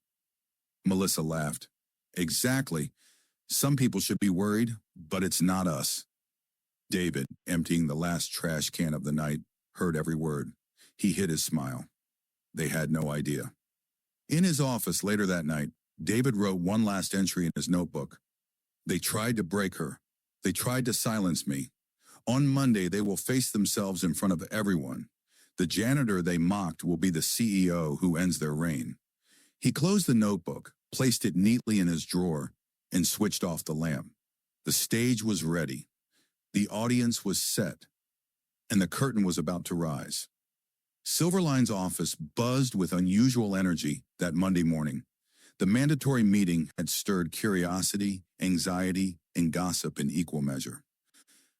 Melissa laughed. Exactly. Some people should be worried, but it's not us. David, emptying the last trash can of the night, heard every word. He hid his smile. They had no idea. In his office later that night, David wrote one last entry in his notebook. They tried to break her. They tried to silence me. On Monday, they will face themselves in front of everyone. The janitor they mocked will be the CEO who ends their reign. He closed the notebook, placed it neatly in his drawer, and switched off the lamp. The stage was ready. The audience was set, and the curtain was about to rise. Silverline's office buzzed with unusual energy that Monday morning. The mandatory meeting had stirred curiosity, anxiety, and gossip in equal measure.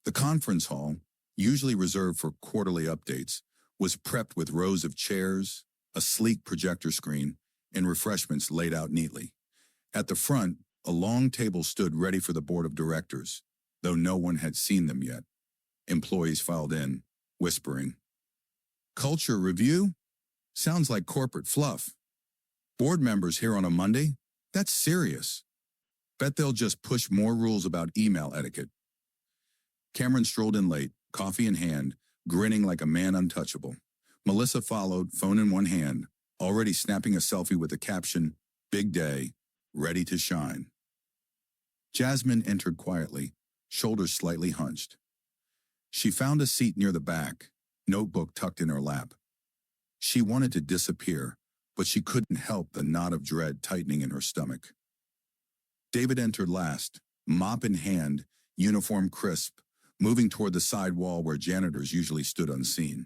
The conference hall, usually reserved for quarterly updates, was prepped with rows of chairs, a sleek projector screen, and refreshments laid out neatly. At the front, a long table stood ready for the board of directors, though no one had seen them yet. Employees filed in, whispering. Culture review? Sounds like corporate fluff. Board members here on a Monday? That's serious. Bet they'll just push more rules about email etiquette. Cameron strolled in late, coffee in hand, grinning like a man untouchable. Melissa followed, phone in one hand, already snapping a selfie with the caption, Big Day, ready to shine. Jasmine entered quietly, shoulders slightly hunched. She found a seat near the back, notebook tucked in her lap. She wanted to disappear, but she couldn't help the knot of dread tightening in her stomach. David entered last, mop in hand, uniform crisp, moving toward the side wall where janitors usually stood unseen.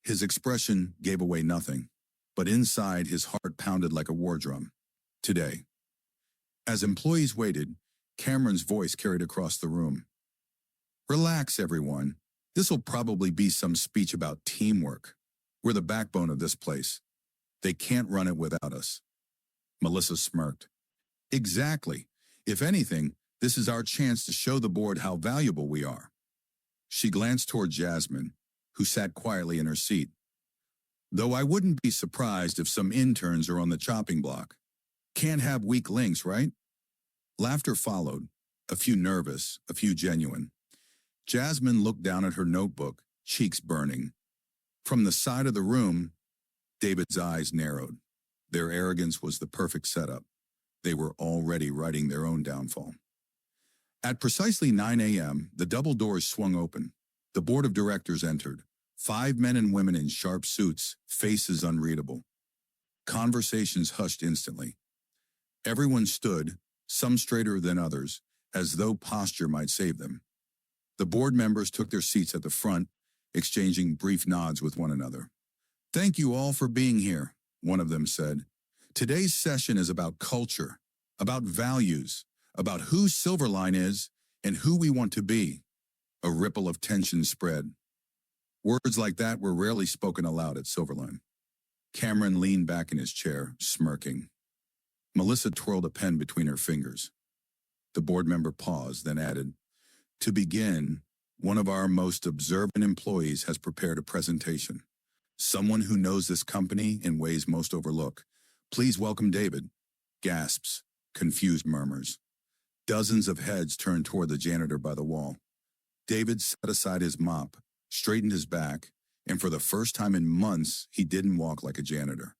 His expression gave away nothing, but inside his heart pounded like a war drum. Today. As employees waited, Cameron's voice carried across the room. Relax, everyone. This'll probably be some speech about teamwork. We're the backbone of this place. They can't run it without us. Melissa smirked. Exactly. If anything, this is our chance to show the board how valuable we are. She glanced toward Jasmine, who sat quietly in her seat. Though I wouldn't be surprised if some interns are on the chopping block. Can't have weak links, right? Laughter followed, a few nervous, a few genuine. Jasmine looked down at her notebook, cheeks burning. From the side of the room, David's eyes narrowed. Their arrogance was the perfect setup. They were already writing their own downfall. At precisely 9 a.m., the double doors swung open. The board of directors entered. 5 men and women in sharp suits, faces unreadable. Conversations hushed instantly. Everyone stood, some straighter than others, as though posture might save them. The board members took their seats at the front, exchanging brief nods with one another. Thank you all for being here, one of them said. Today's session is about culture, about values, about who Silverline is and who we want to be. A ripple of tension spread. Words like that were rarely spoken aloud at Silverline. Cameron leaned back in his chair, smirking. Melissa twirled a pen between her fingers. The board member paused, then added, To begin, one of our most observant employees has prepared a presentation. Someone who knows this company in ways most overlook. Please welcome David. Gasps, confused murmurs. Dozens of heads turned toward the janitor by the wall. David set aside his mop, straightened his back, and for the first time in months, he didn't walk like a janitor.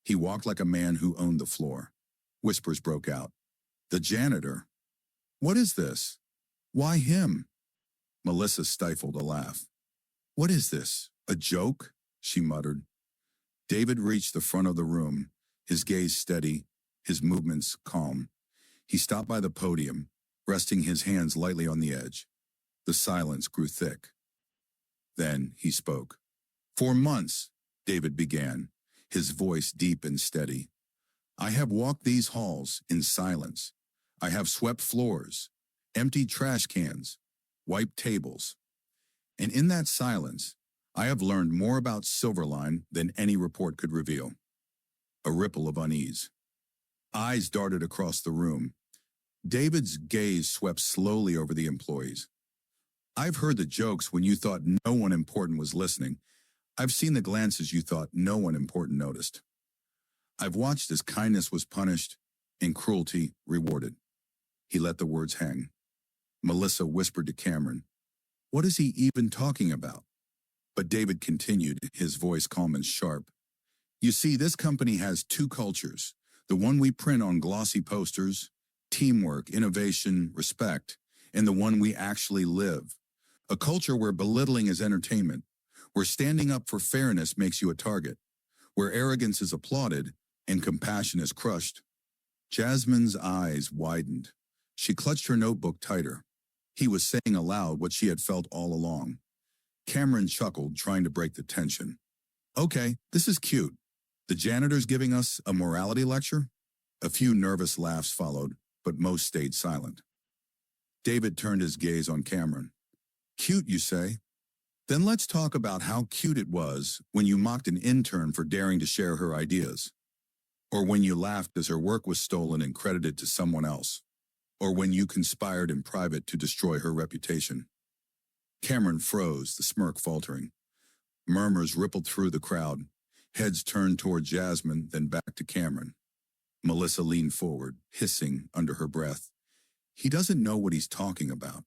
He walked like a man who owned the floor. Whispers broke out. The janitor? What is this? Why him? Melissa stifled a laugh. What is this? A joke? She muttered. David reached the front of the room, his gaze steady, his movements calm. He stopped by the podium, resting his hands lightly on the edge. The silence grew thick. Then he spoke. For months, David began, his voice deep and steady. I have walked these halls in silence. I have swept floors, emptied trash cans, wiped tables. And in that silence, I have learned more about Silverline than any report could reveal. A ripple of unease. Eyes darted across the room. David's gaze swept slowly over the employees. I've heard the jokes when you thought no one important was listening. I've seen the glances you thought no one important noticed. I've watched as kindness was punished and cruelty rewarded. He let the words hang. Melissa whispered to Cameron, "What is he even talking about?" But David continued, his voice calm and sharp. "You see, this company has two cultures. The one we print on glossy posters, teamwork, innovation, respect, and the one we actually live. A culture where belittling is entertainment, where standing up for fairness makes you a target, where arrogance is applauded and compassion is crushed." Jasmine's eyes widened. She clutched her notebook tighter. He was saying aloud what she had felt all along. Cameron chuckled, trying to break the tension. "Okay, this is cute. The janitor's giving us a morality lecture?" A few nervous laughs followed, but most stayed silent. David turned his gaze on Cameron. "Cute, you say? Then let's talk about how cute it was when you mocked an intern for daring to share her ideas. Or when you laughed as her work was stolen and credited to someone else. Or when you conspired in private to destroy her reputation." Cameron froze, the smirk faltering. Murmurs rippled through the crowd. Heads turned toward Jasmine, then back to Cameron. Melissa leaned forward, hissing under her breath. "He doesn't know what he's talking about."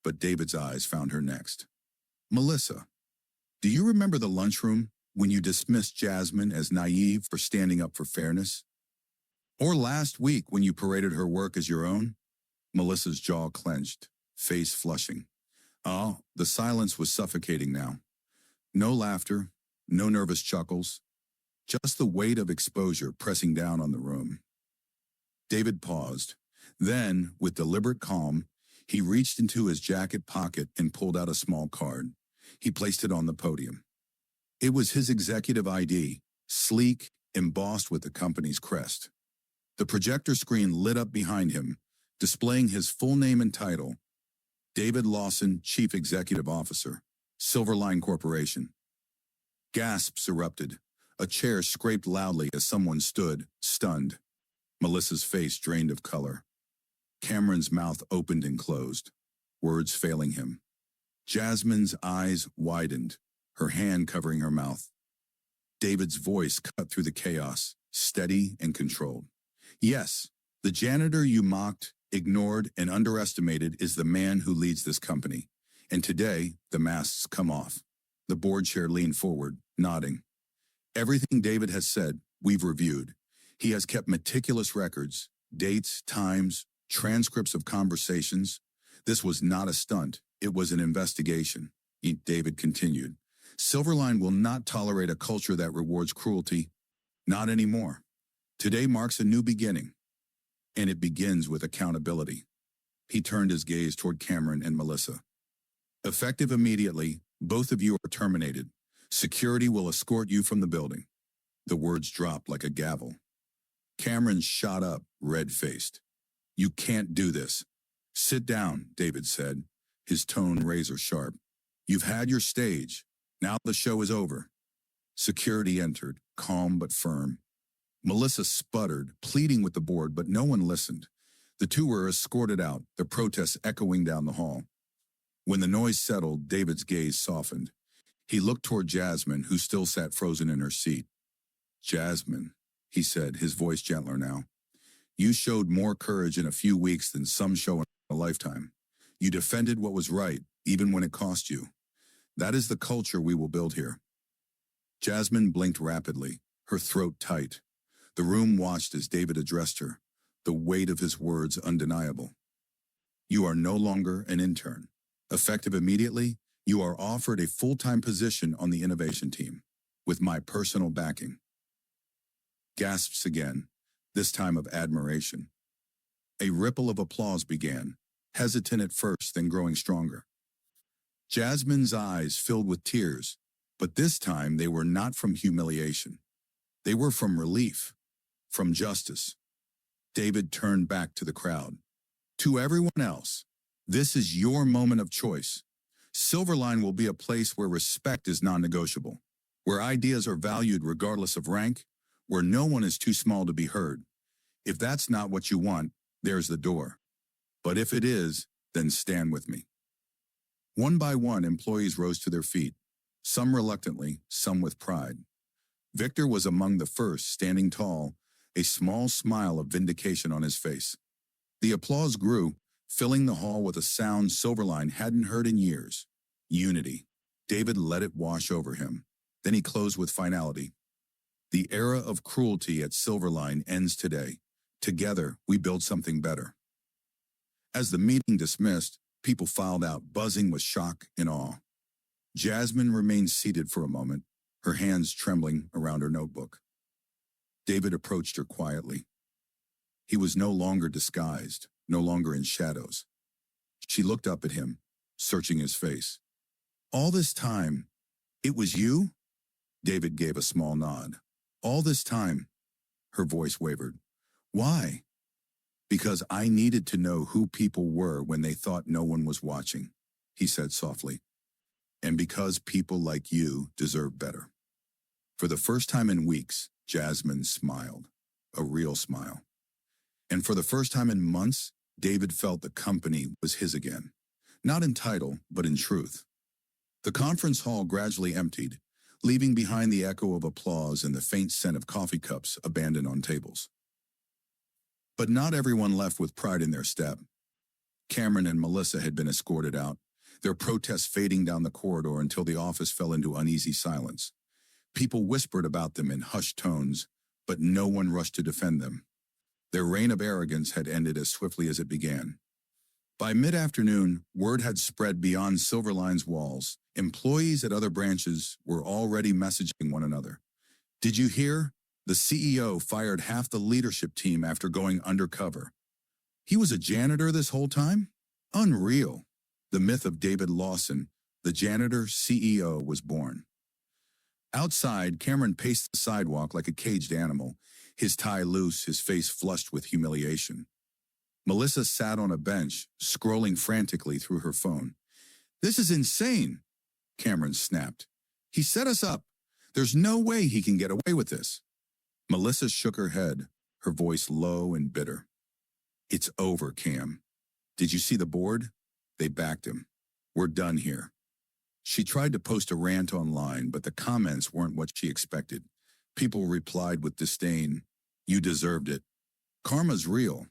But David's eyes found her next. "Melissa, do you remember the lunchroom when you dismissed Jasmine as naive for standing up for fairness? Or last week when you paraded her work as your own?" Melissa's jaw clenched, face flushing. Oh, the silence was suffocating now. No laughter, no nervous chuckles, just the weight of exposure pressing down on the room. David paused. Then, with deliberate calm, he reached into his jacket pocket and pulled out a small card. He placed it on the podium. It was his executive ID, sleek, embossed with the company's crest. The projector screen lit up behind him, displaying his full name and title: David Lawson, Chief Executive Officer, Silverline Corporation. Gasps erupted. A chair scraped loudly as someone stood, stunned. Melissa's face drained of color. Cameron's mouth opened and closed, words failing him. Jasmine's eyes widened, her hand covering her mouth. David's voice cut through the chaos, steady and controlled. "Yes, the janitor you mocked, ignored, and underestimated is the man who leads this company. And today, the masks come off." The board chair leaned forward, nodding. "Everything David has said, we've reviewed. He has kept meticulous records, dates, times, transcripts of conversations. This was not a stunt. It was an investigation." David continued. "Silverline will not tolerate a culture that rewards cruelty. Not anymore. Today marks a new beginning. And it begins with accountability." He turned his gaze toward Cameron and Melissa. "Effective immediately, both of you are terminated. Security will escort you from the building." The words dropped like a gavel. Cameron shot up, red-faced. "You can't do this." "Sit down," David said, his tone razor-sharp. "You've had your stage. Now the show is over." Security entered, calm but firm. Melissa sputtered, pleading with the board, but no one listened. The two were escorted out, the protests echoing down the hall. When the noise settled, David's gaze softened. He looked toward Jasmine, who still sat frozen in her seat. "Jasmine," he said, his voice gentler now, "you showed more courage in a few weeks than some show in a lifetime. You defended what was right, even when it cost you. That is the culture we will build here." Jasmine blinked rapidly, her throat tight. The room watched as David addressed her, the weight of his words undeniable. "You are no longer an intern. Effective immediately, you are offered a full-time position on the innovation team, with my personal backing." Gasps again, this time of admiration. A ripple of applause began, hesitant at first, then growing stronger. Jasmine's eyes filled with tears, but this time they were not from humiliation. They were from relief, from justice. David turned back to the crowd. "To everyone else, this is your moment of choice. Silverline will be a place where respect is non-negotiable, where ideas are valued regardless of rank, where no one is too small to be heard. If that's not what you want, there's the door. But if it is, then stand with me." One by one, employees rose to their feet, some reluctantly, some with pride. Victor was among the first, standing tall, a small smile of vindication on his face. The applause grew, filling the hall with a sound Silverline hadn't heard in years. Unity. David let it wash over him. Then he closed with finality. The era of cruelty at Silverline ends today. Together, we build something better. As the meeting dismissed, people filed out, buzzing with shock and awe. Jasmine remained seated for a moment, her hands trembling around her notebook. David approached her quietly. He was no longer disguised, no longer in shadows. She looked up at him, searching his face. All this time, it was you? David gave a small nod. All this time, her voice wavered. Why? Because I needed to know who people were when they thought no one was watching, he said softly. And because people like you deserve better. For the first time in weeks, Jasmine smiled, a real smile. And for the first time in months, David felt the company was his again, not in title, but in truth. The conference hall gradually emptied, leaving behind the echo of applause and the faint scent of coffee cups abandoned on tables. But not everyone left with pride in their step. Cameron and Melissa had been escorted out, their protests fading down the corridor until the office fell into uneasy silence. People whispered about them in hushed tones, but no one rushed to defend them. Their reign of arrogance had ended as swiftly as it began. By mid-afternoon, word had spread beyond Silverline's walls. Employees at other branches were already messaging one another. Did you hear? The CEO fired half the leadership team after going undercover. He was a janitor this whole time? Unreal. The myth of David Lawson, the janitor CEO, was born. Outside, Cameron paced the sidewalk like a caged animal, his tie loose, his face flushed with humiliation. Melissa sat on a bench, scrolling frantically through her phone. This is insane, Cameron snapped. He set us up. There's no way he can get away with this. Melissa shook her head, her voice low and bitter. It's over, Cam. Did you see the board? They backed him. We're done here. She tried to post a rant online, but the comments weren't what she expected. People replied with disdain. You deserved it. Karma's real.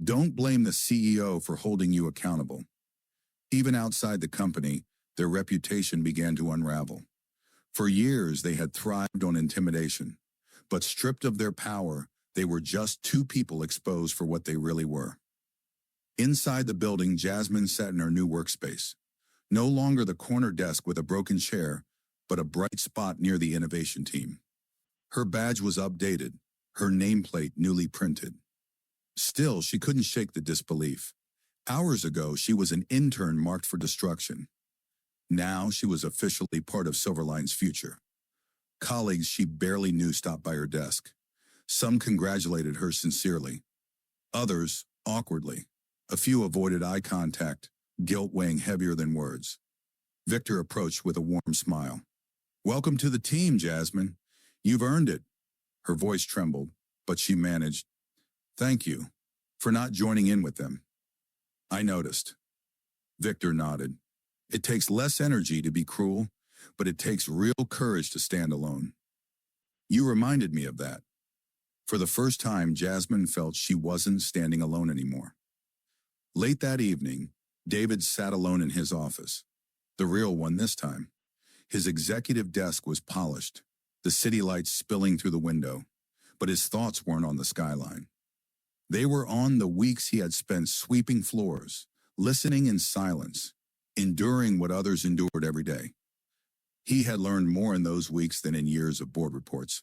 Don't blame the CEO for holding you accountable. Even outside the company, their reputation began to unravel. For years, they had thrived on intimidation, but stripped of their power, they were just two people exposed for what they really were. Inside the building, Jasmine sat in her new workspace. No longer the corner desk with a broken chair, but a bright spot near the innovation team. Her badge was updated, her nameplate newly printed. Still, she couldn't shake the disbelief. Hours ago, she was an intern marked for destruction. Now she was officially part of Silverline's future. Colleagues she barely knew stopped by her desk. Some congratulated her sincerely. Others, awkwardly. A few avoided eye contact, guilt weighing heavier than words. Victor approached with a warm smile. Welcome to the team, Jasmine. You've earned it. Her voice trembled, but she managed. Thank you for not joining in with them. I noticed. Victor nodded. It takes less energy to be cruel, but it takes real courage to stand alone. You reminded me of that. For the first time, Jasmine felt she wasn't standing alone anymore. Late that evening, David sat alone in his office. The real one this time. His executive desk was polished, the city lights spilling through the window, but his thoughts weren't on the skyline. They were on the weeks he had spent sweeping floors, listening in silence, enduring what others endured every day. He had learned more in those weeks than in years of board reports.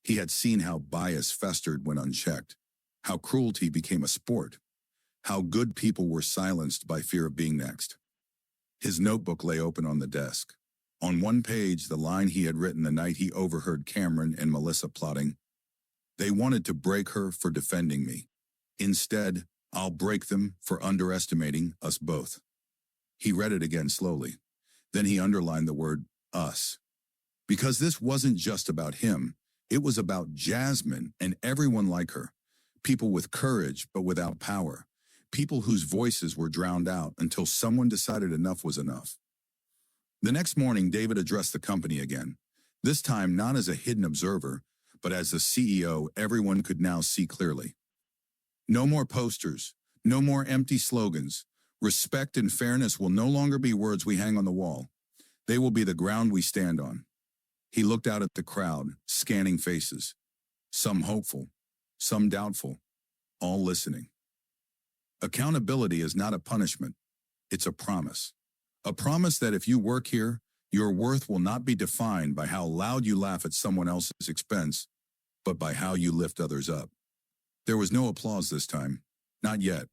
He had seen how bias festered when unchecked, how cruelty became a sport, how good people were silenced by fear of being next. His notebook lay open on the desk. On one page, the line he had written the night he overheard Cameron and Melissa plotting. They wanted to break her for defending me. Instead, I'll break them for underestimating us both. He read it again slowly. Then he underlined the word, us. Because this wasn't just about him. It was about Jasmine and everyone like her. People with courage but without power. people whose voices were drowned out until someone decided enough was enough. The next morning, David addressed the company again, this time not as a hidden observer, but as the CEO everyone could now see clearly. No more posters, no more empty slogans. Respect and fairness will no longer be words we hang on the wall. They will be the ground we stand on. He looked out at the crowd, scanning faces. Some hopeful, some doubtful, all listening. Accountability is not a punishment. It's a promise. A promise that if you work here, your worth will not be defined by how loud you laugh at someone else's expense, but by how you lift others up. There was no applause this time. Not yet.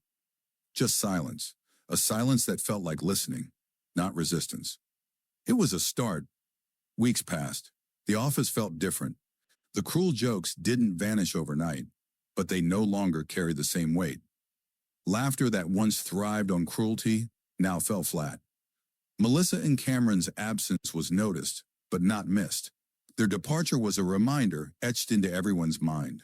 Just silence. A silence that felt like listening, not resistance. It was a start. Weeks passed. The office felt different. The cruel jokes didn't vanish overnight, but they no longer carried the same weight. Laughter that once thrived on cruelty now fell flat. Melissa and Cameron's absence was noticed, but not missed. Their departure was a reminder etched into everyone's mind.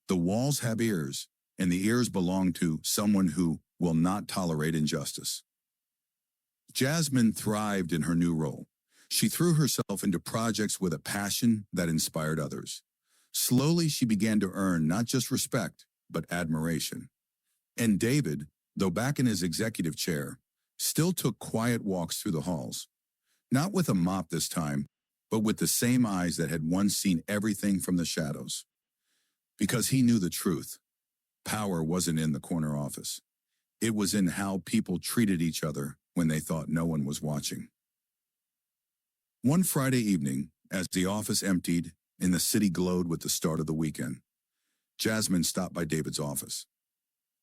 The walls have ears, and the ears belong to someone who will not tolerate injustice. Jasmine thrived in her new role. She threw herself into projects with a passion that inspired others. Slowly, she began to earn not just respect, but admiration. And David, though back in his executive chair, still took quiet walks through the halls. Not with a mop this time, but with the same eyes that had once seen everything from the shadows. Because he knew the truth. Power wasn't in the corner office. It was in how people treated each other when they thought no one was watching. One Friday evening, as the office emptied and the city glowed with the start of the weekend, Jasmine stopped by David's office.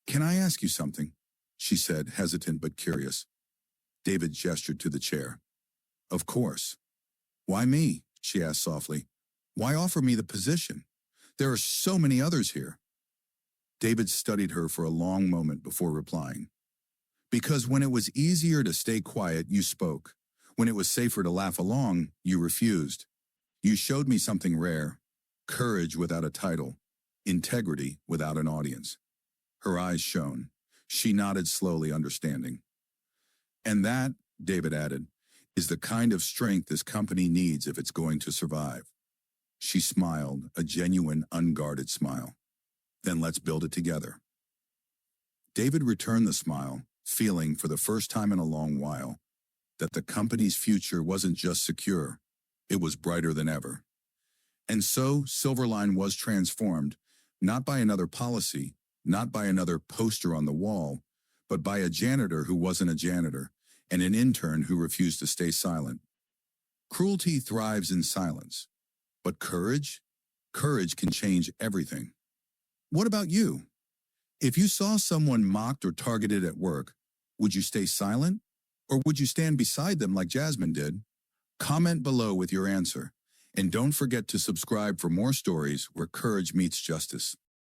"Can I ask you something?" she said, hesitant but curious. David gestured to the chair. "Of course." "Why me?" she asked softly. "Why offer me the position? There are so many others here." David studied her for a long moment before replying. "Because when it was easier to stay quiet, you spoke. When it was safer to laugh along, you refused. You showed me something rare, courage without a title, integrity without an audience." Her eyes shone. She nodded slowly, understanding. "And that," David added, "is the kind of strength this company needs if it's going to survive." She smiled, a genuine, unguarded smile. "Then let's build it together." David returned the smile, feeling for the first time in a long while that the company's future wasn't just secure, it was brighter than ever. And so Silverline was transformed, not by another policy, not by another poster on the wall, but by a janitor who wasn't a janitor, and an intern who refused to stay silent. Cruelty thrives in silence, but courage can change everything. What about you? If you saw someone mocked or targeted at work, would you stay silent? Or would you stand beside them like Jasmine did? Comment below with your answer, and don't forget to subscribe for more stories where courage meets justice.